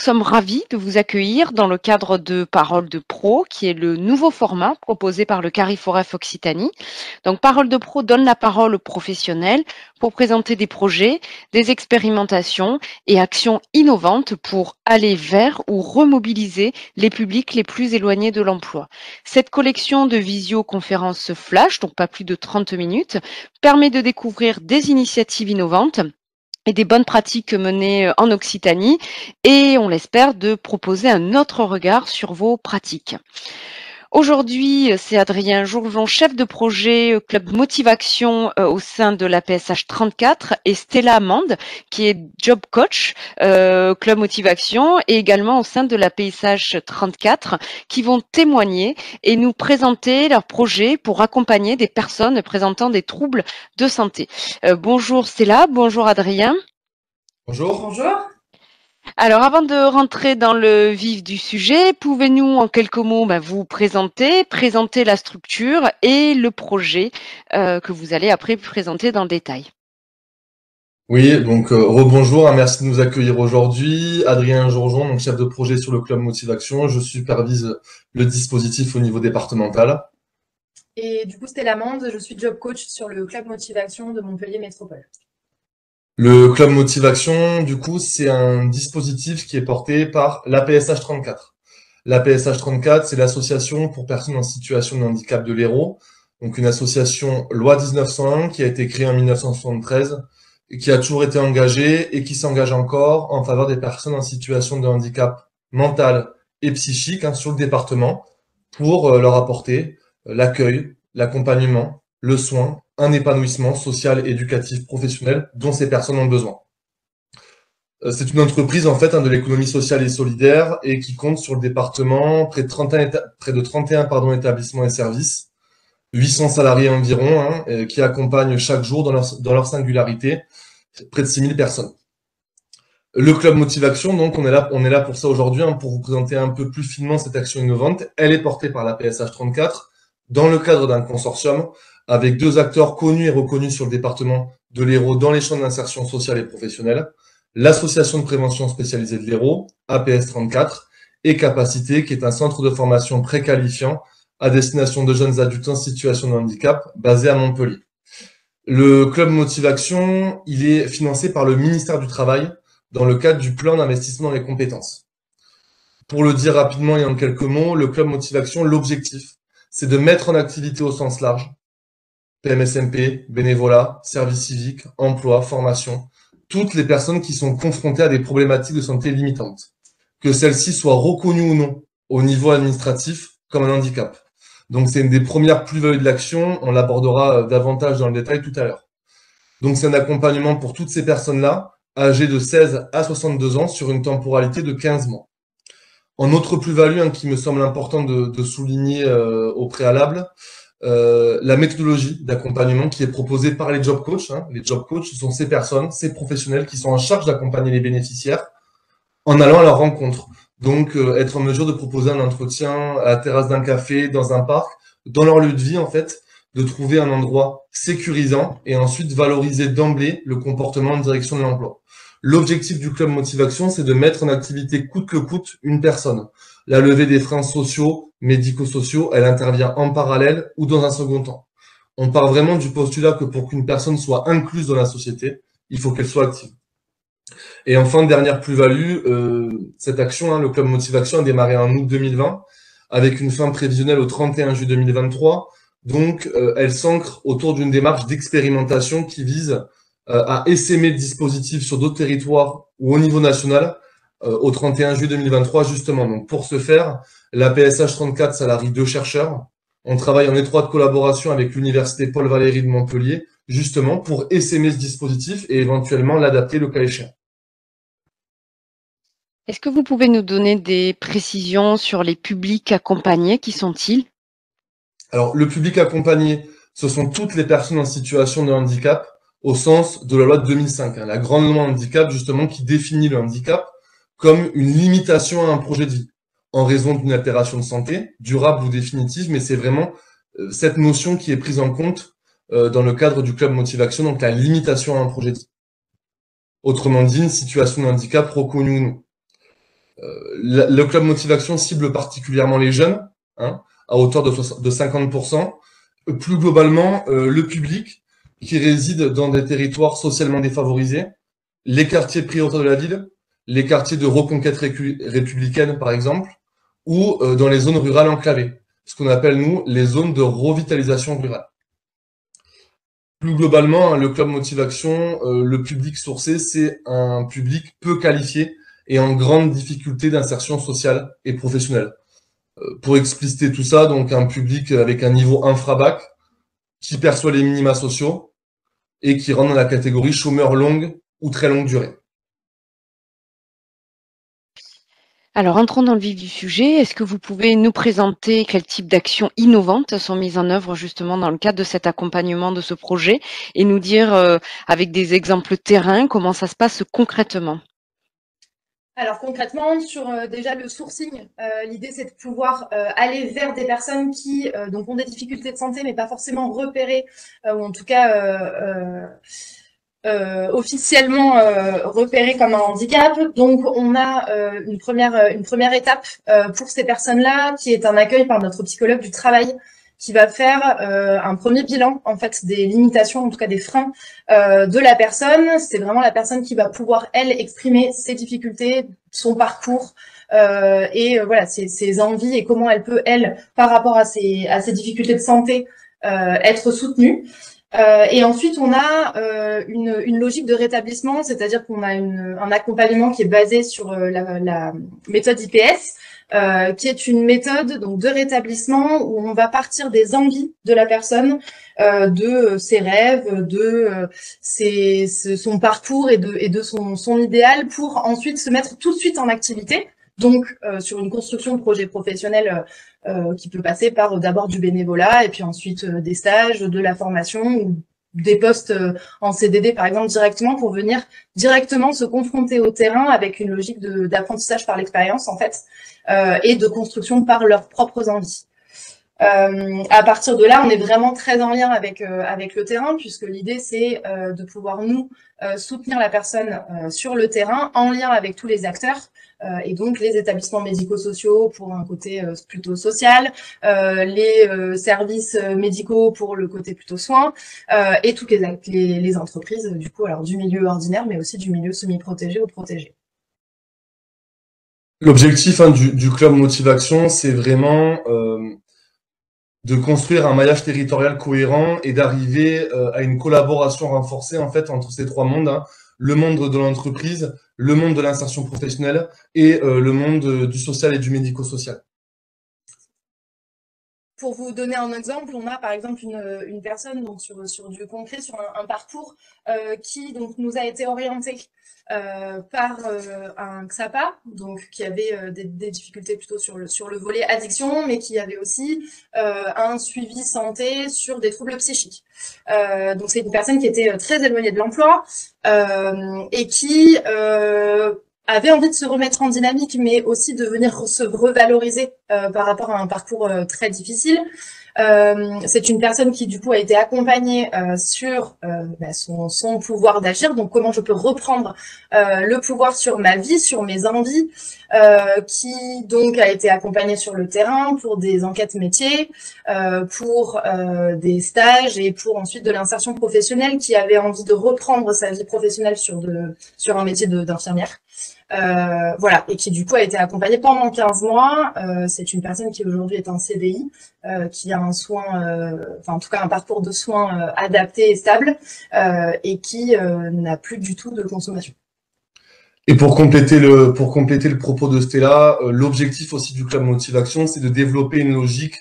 sommes ravis de vous accueillir dans le cadre de Parole de Pro, qui est le nouveau format proposé par le Cariforef Occitanie. Donc, Parole de Pro donne la parole aux professionnels pour présenter des projets, des expérimentations et actions innovantes pour aller vers ou remobiliser les publics les plus éloignés de l'emploi. Cette collection de visioconférences flash, donc pas plus de 30 minutes, permet de découvrir des initiatives innovantes et des bonnes pratiques menées en Occitanie et on l'espère de proposer un autre regard sur vos pratiques. Aujourd'hui, c'est Adrien Jourjon, chef de projet Club Motivation au sein de la PSH 34 et Stella Amande qui est Job Coach Club Motivation et également au sein de la PSH 34 qui vont témoigner et nous présenter leurs projets pour accompagner des personnes présentant des troubles de santé. Bonjour Stella, bonjour Adrien. Bonjour. Bonjour. Alors, avant de rentrer dans le vif du sujet, pouvez-nous en quelques mots vous présenter la structure et le projet que vous allez après présenter dans le détail. Oui, donc rebonjour, merci de nous accueillir aujourd'hui. Adrien Jourjon, donc chef de projet sur le Club Motivation. Je supervise le dispositif au niveau départemental. Et du coup, Stella Amande, je suis job coach sur le Club Motivation de Montpellier Métropole. Le Club Motivation, du coup, c'est un dispositif qui est porté par l'APSH 34. L'APSH 34, c'est l'association pour personnes en situation de handicap de l'Hérault, donc une association loi 1901 qui a été créée en 1973 et qui a toujours été engagée et qui s'engage encore en faveur des personnes en situation de handicap mental et psychique sur le département pour leur apporter l'accueil, l'accompagnement, le soin, un épanouissement social, éducatif, professionnel dont ces personnes ont besoin. C'est une entreprise en fait de l'économie sociale et solidaire et qui compte sur le département près de 31 établissements et services, 800 salariés environ, qui accompagnent chaque jour dans leur singularité près de 6000 personnes. Le Club Motivation, donc on est là pour ça aujourd'hui, pour vous présenter un peu plus finement cette action innovante. Elle est portée par la PSH 34 dans le cadre d'un consortium avec 2 acteurs connus et reconnus sur le département de l'Hérault dans les champs d'insertion sociale et professionnelle, l'association de prévention spécialisée de l'Hérault, APS 34, et Capacité, qui est un centre de formation préqualifiant à destination de jeunes adultes en situation de handicap basé à Montpellier. Le Club Motivation, il est financé par le ministère du Travail dans le cadre du plan d'investissement dans les compétences. Pour le dire rapidement et en quelques mots, le Club Motivation, l'objectif, c'est de mettre en activité au sens large PMSMP, bénévolat, service civique, emploi, formation, toutes les personnes qui sont confrontées à des problématiques de santé limitantes, que celles-ci soient reconnues ou non au niveau administratif comme un handicap. Donc c'est une des premières plus-values de l'action, on l'abordera davantage dans le détail tout à l'heure. Donc c'est un accompagnement pour toutes ces personnes-là, âgées de 16 à 62 ans sur une temporalité de 15 mois. En autre plus-value qui me semble important de souligner au préalable, la méthodologie d'accompagnement qui est proposée par les job coachs. Les job coachs, ce sont ces personnes, ces professionnels qui sont en charge d'accompagner les bénéficiaires en allant à leur rencontre. Donc, être en mesure de proposer un entretien à la terrasse d'un café, dans un parc, dans leur lieu de vie, en fait, de trouver un endroit sécurisant et ensuite valoriser d'emblée le comportement en direction de l'emploi. L'objectif du Club Motivation, c'est de mettre en activité coûte que coûte une personne. La levée des freins sociaux, médico-sociaux, elle intervient en parallèle ou dans un second temps. On part vraiment du postulat que pour qu'une personne soit incluse dans la société, il faut qu'elle soit active. Et enfin, dernière plus-value, cette action, le Club Motivation a démarré en août 2020 avec une fin prévisionnelle au 31 juillet 2023. Donc, elle s'ancre autour d'une démarche d'expérimentation qui vise à essaimer le dispositif sur d'autres territoires ou au niveau national au 31 juillet 2023 justement. Donc pour ce faire, la PSH 34 salarie 2 chercheurs. On travaille en étroite collaboration avec l'université Paul Valéry de Montpellier justement pour essaimer ce dispositif et éventuellement l'adapter le cas échéant. Est-ce que vous pouvez nous donner des précisions sur les publics accompagnés? Qui sont-ils? Alors le public accompagné, ce sont toutes les personnes en situation de handicap au sens de la loi de 2005, la grande loi handicap justement qui définit le handicap comme une limitation à un projet de vie en raison d'une altération de santé, durable ou définitive, mais c'est vraiment cette notion qui est prise en compte dans le cadre du Club Motivation, donc la limitation à un projet de vie. Autrement dit, une situation de handicap reconnue ou non. Le club motivation cible particulièrement les jeunes, hein, à hauteur de 50%. Plus globalement, le public qui réside dans des territoires socialement défavorisés, les quartiers prioritaires de la ville, les quartiers de reconquête républicaine, par exemple, ou dans les zones rurales enclavées, ce qu'on appelle, nous, les zones de revitalisation rurale. Plus globalement, le club motivation, le public sourcé, c'est un public peu qualifié et en grande difficulté d'insertion sociale et professionnelle. Pour expliciter tout ça, donc un public avec un niveau infra-bac, qui perçoit les minima sociaux et qui rentre dans la catégorie chômeur longue ou très longue durée. Alors, entrons dans le vif du sujet. Est-ce que vous pouvez nous présenter quel type d'actions innovantes sont mises en œuvre justement dans le cadre de cet accompagnement de ce projet et nous dire avec des exemples terrain comment ça se passe concrètement? Alors concrètement, sur déjà le sourcing, l'idée c'est de pouvoir aller vers des personnes qui donc ont des difficultés de santé, mais pas forcément repérées, ou en tout cas officiellement repérées comme un handicap. Donc on a une première étape pour ces personnes-là, qui est un accueil par notre psychologue du travail, qui va faire un premier bilan en fait des limitations, en tout cas des freins de la personne. C'est vraiment la personne qui va pouvoir, elle, exprimer ses difficultés, son parcours et voilà, ses envies et comment elle peut, elle, par rapport à ses difficultés de santé, être soutenue. Et ensuite, on a une logique de rétablissement, c'est-à-dire qu'on a un accompagnement qui est basé sur la méthode IPS, qui est une méthode donc de rétablissement où on va partir des envies de la personne, de ses rêves, de son parcours et de son idéal, pour ensuite se mettre tout de suite en activité. Donc, sur une construction de projet professionnel qui peut passer par d'abord du bénévolat et puis ensuite des stages, de la formation ou des postes en CDD, par exemple, directement pour venir directement se confronter au terrain avec une logique d'apprentissage par l'expérience, en fait, et de construction par leurs propres envies. À partir de là, on est vraiment très en lien avec le terrain, puisque l'idée, c'est de pouvoir, nous, soutenir la personne sur le terrain, en lien avec tous les acteurs, et donc les établissements médico-sociaux pour un côté plutôt social, les services médicaux pour le côté plutôt soins, et toutes les entreprises, du coup, alors du milieu ordinaire, mais aussi du milieu semi-protégé ou protégé. L'objectif du club Motivation, c'est vraiment de construire un maillage territorial cohérent et d'arriver à une collaboration renforcée en fait entre ces trois mondes, hein, le monde de l'entreprise, le monde de l'insertion professionnelle et le monde du social et du médico-social. Pour vous donner un exemple, on a par exemple une personne donc sur du concret, sur un parcours qui donc nous a été orienté par un XAPA, donc qui avait des difficultés plutôt sur le volet addiction, mais qui avait aussi un suivi santé sur des troubles psychiques. Donc c'est une personne qui était très éloignée de l'emploi et qui avait envie de se remettre en dynamique, mais aussi de venir se revaloriser par rapport à un parcours très difficile. C'est une personne qui, du coup, a été accompagnée sur son pouvoir d'agir, donc comment je peux reprendre le pouvoir sur ma vie, sur mes envies, qui, donc, a été accompagnée sur le terrain pour des enquêtes métiers, pour des stages et pour ensuite de l'insertion professionnelle, qui avait envie de reprendre sa vie professionnelle sur un métier d'infirmière. Voilà, et qui du coup a été accompagnée pendant 15 mois. C'est une personne qui aujourd'hui est en CDI, qui a un soin, enfin en tout cas un parcours de soins adapté et stable, et qui n'a plus du tout de consommation. Et pour compléter le propos de Stella, l'objectif aussi du club Motivation, c'est de développer une logique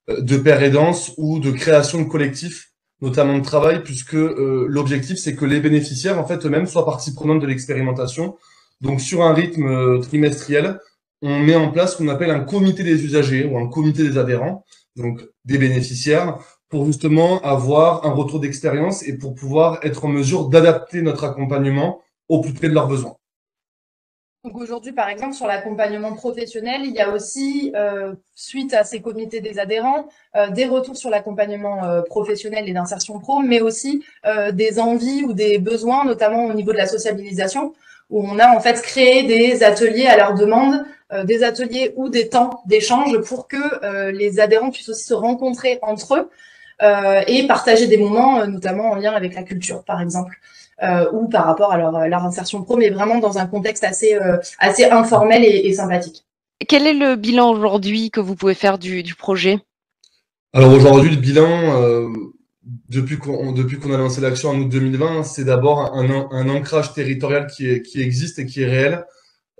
de pair aidance ou de création de collectifs, notamment de travail, puisque l'objectif c'est que les bénéficiaires en fait eux-mêmes soient partie prenante de l'expérimentation. Donc, sur un rythme trimestriel, on met en place ce qu'on appelle un comité des usagers ou un comité des adhérents, donc des bénéficiaires, pour justement avoir un retour d'expérience et pour pouvoir être en mesure d'adapter notre accompagnement au plus près de leurs besoins. Donc aujourd'hui, par exemple, sur l'accompagnement professionnel, il y a aussi, suite à ces comités des adhérents, des retours sur l'accompagnement professionnel et d'insertion pro, mais aussi des envies ou des besoins, notamment au niveau de la sociabilisation, où on a en fait créé des ateliers à leur demande, des ateliers ou des temps d'échange pour que les adhérents puissent aussi se rencontrer entre eux et partager des moments, notamment en lien avec la culture, par exemple. Ou par rapport à leur insertion pro, mais vraiment dans un contexte assez informel et sympathique. Quel est le bilan aujourd'hui que vous pouvez faire du projet? Alors aujourd'hui, le bilan, depuis qu'on a lancé l'action en août 2020, c'est d'abord un ancrage territorial qui existe et qui est réel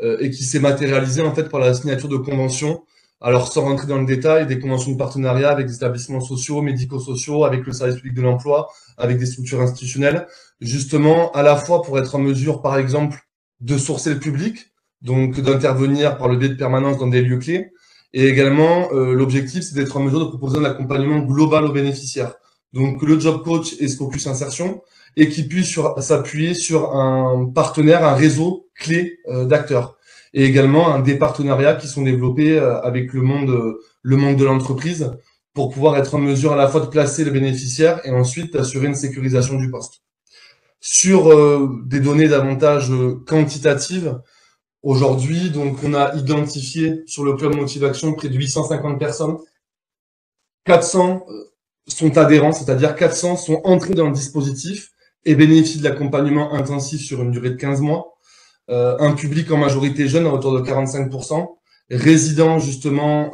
et qui s'est matérialisé en fait par la signature de conventions. Alors sans rentrer dans le détail, des conventions de partenariat avec des établissements sociaux, médico-sociaux, avec le service public de l'emploi, avec des structures institutionnelles, justement à la fois pour être en mesure, par exemple, de sourcer le public, donc d'intervenir par le biais de permanence dans des lieux clés, et également l'objectif c'est d'être en mesure de proposer un accompagnement global aux bénéficiaires. Donc que le job coach ait ce focus insertion et qui puisse s'appuyer sur un partenaire, un réseau clé d'acteurs. Et également des partenariats qui sont développés avec le monde de l'entreprise pour pouvoir être en mesure à la fois de placer le bénéficiaire et ensuite d'assurer une sécurisation du poste. Sur des données davantage quantitatives, aujourd'hui, donc on a identifié sur le Club Motivation près de 850 personnes. 400 sont adhérents, c'est-à-dire 400 sont entrés dans le dispositif et bénéficient de l'accompagnement intensif sur une durée de 15 mois. Un public en majorité jeune à hauteur de 45%, résidents justement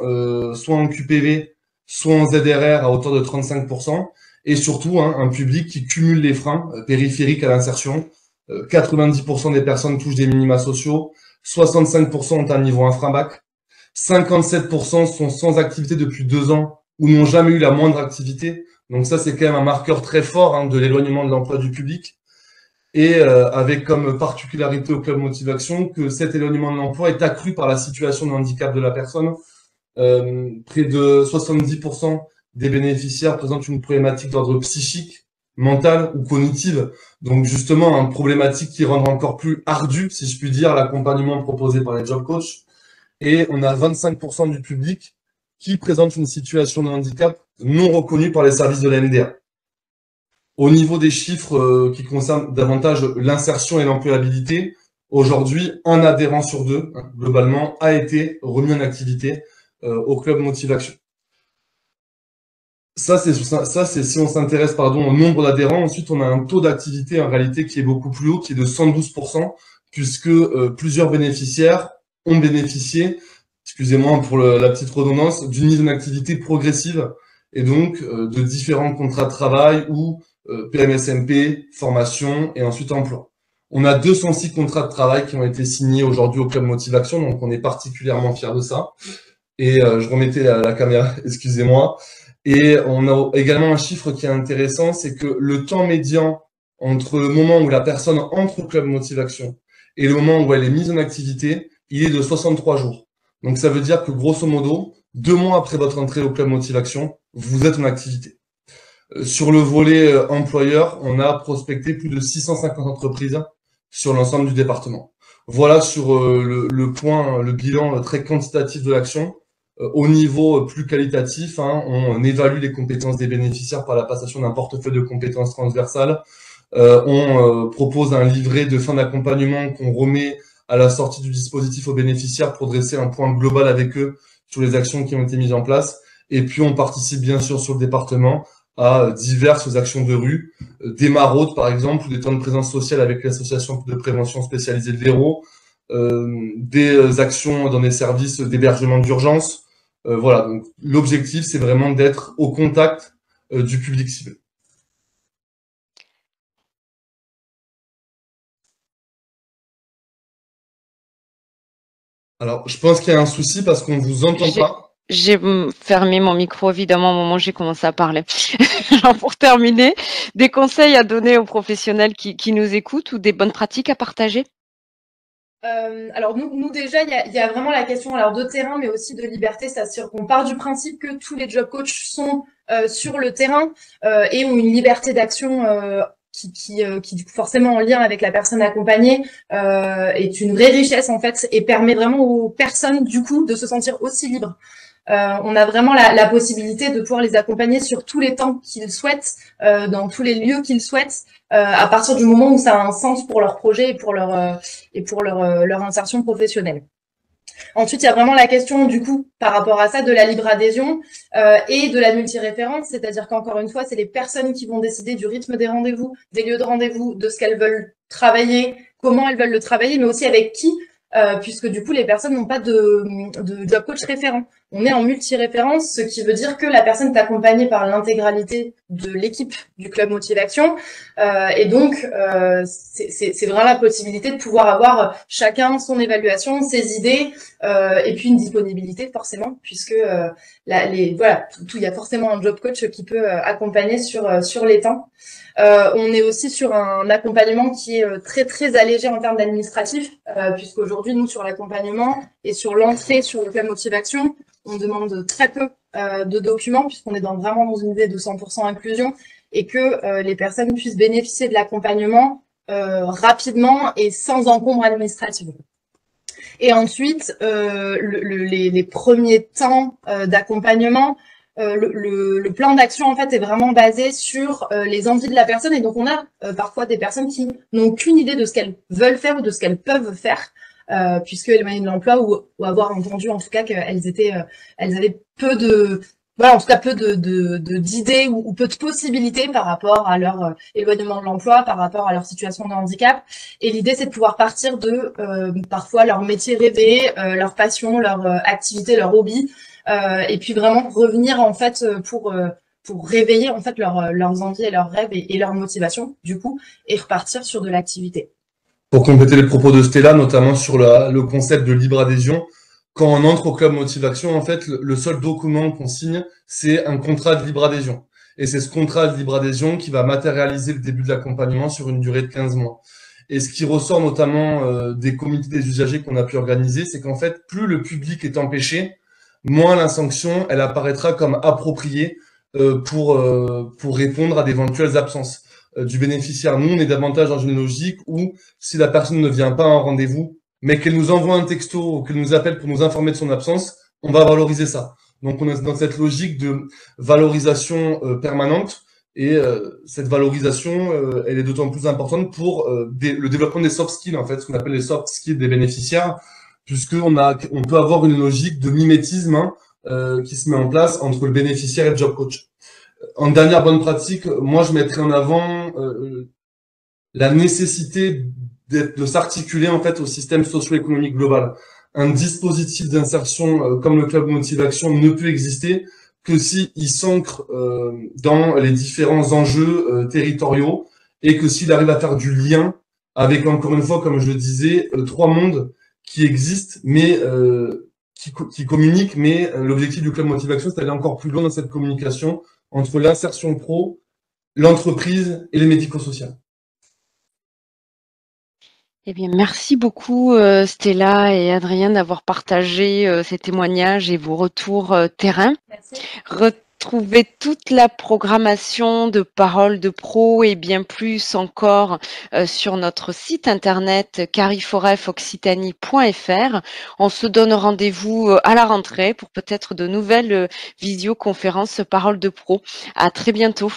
soit en QPV, soit en ZRR à hauteur de 35%, et surtout un public qui cumule les freins périphériques à l'insertion. 90% des personnes touchent des minima sociaux, 65% ont un niveau infra-bac, 57% sont sans activité depuis 2 ans ou n'ont jamais eu la moindre activité. Donc ça, c'est quand même un marqueur très fort de l'éloignement de l'emploi du public. Et avec comme particularité au Club Motivation que cet éloignement de l'emploi est accru par la situation de handicap de la personne. Près de 70% des bénéficiaires présentent une problématique d'ordre psychique, mentale ou cognitive. Donc justement, une problématique qui rend encore plus ardu, si je puis dire, l'accompagnement proposé par les job coachs. Et on a 25% du public qui présente une situation de handicap non reconnue par les services de la MDA. Au niveau des chiffres qui concernent davantage l'insertion et l'employabilité, aujourd'hui, un adhérent sur 2, globalement, a été remis en activité au Club Motivation. Ça, c'est si on s'intéresse au nombre d'adhérents. Ensuite, on a un taux d'activité en réalité qui est beaucoup plus haut, qui est de 112%, puisque plusieurs bénéficiaires ont bénéficié, excusez-moi pour la petite redondance, d'une mise en activité progressive et donc de différents contrats de travail ou PMSMP, formation et ensuite emploi. On a 206 contrats de travail qui ont été signés aujourd'hui au Club Motivation, donc on est particulièrement fiers de ça. Et je remettais la caméra, excusez-moi. Et on a également un chiffre qui est intéressant, c'est que le temps médian entre le moment où la personne entre au Club Motivation et le moment où elle est mise en activité, il est de 63 jours. Donc ça veut dire que grosso modo, 2 mois après votre entrée au Club Motivation, vous êtes en activité. Sur le volet employeur, on a prospecté plus de 650 entreprises sur l'ensemble du département. Voilà sur le bilan très quantitatif de l'action. Au niveau plus qualitatif, on évalue les compétences des bénéficiaires par la passation d'un portefeuille de compétences transversales. On propose un livret de fin d'accompagnement qu'on remet à la sortie du dispositif aux bénéficiaires pour dresser un point global avec eux sur les actions qui ont été mises en place. Et puis, on participe bien sûr sur le département à diverses actions de rue, des maraudes par exemple, ou des temps de présence sociale avec l'association de prévention spécialisée de l'Hérault, des actions dans des services d'hébergement d'urgence. Voilà, donc l'objectif, c'est vraiment d'être au contact du public cible. Alors, je pense qu'il y a un souci parce qu'on ne vous entend pas. J'ai fermé mon micro, évidemment, au moment où j'ai commencé à parler. Alors, pour terminer, des conseils à donner aux professionnels qui nous écoutent ou des bonnes pratiques à partager? Alors nous déjà, il y a vraiment la question de terrain, mais aussi de liberté. C'est-à-dire qu'on part du principe que tous les job coachs sont sur le terrain et ont une liberté d'action qui du coup, forcément en lien avec la personne accompagnée est une vraie richesse en fait et permet vraiment aux personnes du coup de se sentir aussi libres. On a vraiment la possibilité de pouvoir les accompagner sur tous les temps qu'ils souhaitent, dans tous les lieux qu'ils souhaitent, à partir du moment où ça a un sens pour leur projet et pour leur insertion professionnelle. Ensuite, il y a vraiment la question, du coup, par rapport à ça, de la libre adhésion et de la multiréférence, c'est-à-dire qu'encore une fois, c'est les personnes qui vont décider du rythme des rendez-vous, des lieux de rendez-vous, de ce qu'elles veulent travailler, comment elles veulent le travailler, mais aussi avec qui, puisque du coup, les personnes n'ont pas de job coach référent. On est en multi-référence, ce qui veut dire que la personne est accompagnée par l'intégralité de l'équipe du Club Motive-Action. Et donc, c'est vraiment la possibilité de pouvoir avoir chacun son évaluation, ses idées, et puis une disponibilité forcément, puisque voilà, il y a forcément un job coach qui peut accompagner sur les temps. On est aussi sur un accompagnement qui est très très allégé en termes d'administratif, puisqu'aujourd'hui nous sur l'accompagnement et sur l'entrée sur le Club Motive-Action, on demande très peu de documents puisqu'on est vraiment dans une idée de 100% inclusion et que les personnes puissent bénéficier de l'accompagnement rapidement et sans encombre administratif. Et ensuite, les premiers temps d'accompagnement, le plan d'action en fait est vraiment basé sur les envies de la personne, et donc on a parfois des personnes qui n'ont qu'une idée de ce qu'elles veulent faire ou de ce qu'elles peuvent faire, puisque éloignées de l'emploi ou avoir entendu en tout cas qu'elles avaient peu de en tout cas peu d'idées ou peu de possibilités par rapport à leur éloignement de l'emploi, par rapport à leur situation de handicap. Et l'idée, c'est de pouvoir partir de parfois leur métier rêvé, leur passion, leur activité, leur hobby, et puis vraiment revenir en fait pour réveiller en fait leurs envies et leurs rêves et leur motivation du coup, et repartir sur de l'activité. Pour compléter les propos de Stella, notamment sur le concept de libre adhésion, quand on entre au Club Motive-Action, en fait, le seul document qu'on signe, c'est un contrat de libre adhésion. Et c'est ce contrat de libre adhésion qui va matérialiser le début de l'accompagnement sur une durée de 15 mois. Et ce qui ressort notamment des comités des usagers qu'on a pu organiser, c'est qu'en fait, plus le public est empêché, moins la sanction, elle apparaîtra comme appropriée pour répondre à d'éventuelles absences du bénéficiaire. Nous, on est davantage dans une logique où si la personne ne vient pas à un rendez-vous, mais qu'elle nous envoie un texto ou qu'elle nous appelle pour nous informer de son absence, on va valoriser ça. Donc, on est dans cette logique de valorisation permanente, et cette valorisation, elle est d'autant plus importante pour le développement des soft skills, en fait, ce qu'on appelle les soft skills des bénéficiaires, puisqu'on peut avoir une logique de mimétisme qui se met en place entre le bénéficiaire et le job coach. En dernière bonne pratique, moi, je mettrais en avant la nécessité de s'articuler en fait au système socio-économique global. Un dispositif d'insertion comme le Club Motive-Action ne peut exister que s'il s'ancre dans les différents enjeux territoriaux et que s'il arrive à faire du lien avec, encore une fois, comme je le disais, trois mondes qui existent, mais qui communiquent, mais l'objectif du Club Motive-Action, c'est d'aller encore plus loin dans cette communication entre l'insertion pro, l'entreprise et les médico-sociaux. Eh bien, merci beaucoup Stella et Adrien d'avoir partagé ces témoignages et vos retours terrain. Merci. Retrouvez toute la programmation de Parole de Pro et bien plus encore sur notre site internet cariforefoccitanie.fr. On se donne rendez-vous à la rentrée pour peut-être de nouvelles visioconférences Parole de Pro. À très bientôt.